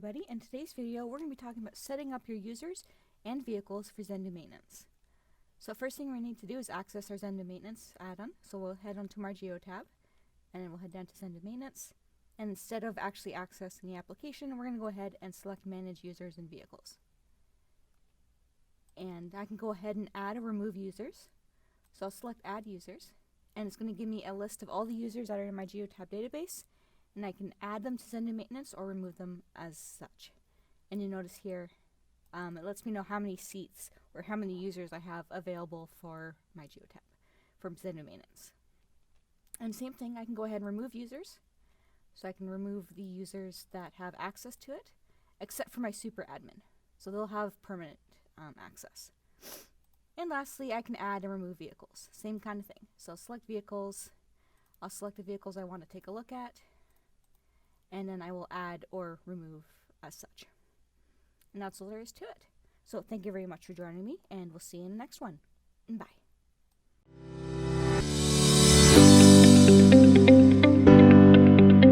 everybody. In today's video, we're going to be talking about setting up your users and vehicles for Zendu Maintenance. So first thing we need to do is access our Zendu Maintenance add-on. So we'll head onto our Geo tab, and then we'll head down to Zendu Maintenance. And instead of actually accessing the application, we're going to go ahead and select Manage Users and Vehicles. And I can go ahead and add or remove users. So I'll select Add Users, and it's going to give me a list of all the users that are in my Geo tab database. And I can add them to Zendu Maintenance or remove them as such. And you notice here, it lets me know how many seats or how many users I have available for my Geo tab from Zendu Maintenance. And same thing, I can go ahead and remove users. So I can remove the users that have access to it, except for my super admin. So they'll have permanent access. And lastly, I can add and remove vehicles. Same kind of thing. So I'll select vehicles. I'll select the vehicles I want to take a look at. And then I will add or remove as such. And that's all there is to it. So thank you very much for joining me, and we'll see you in the next one. Bye.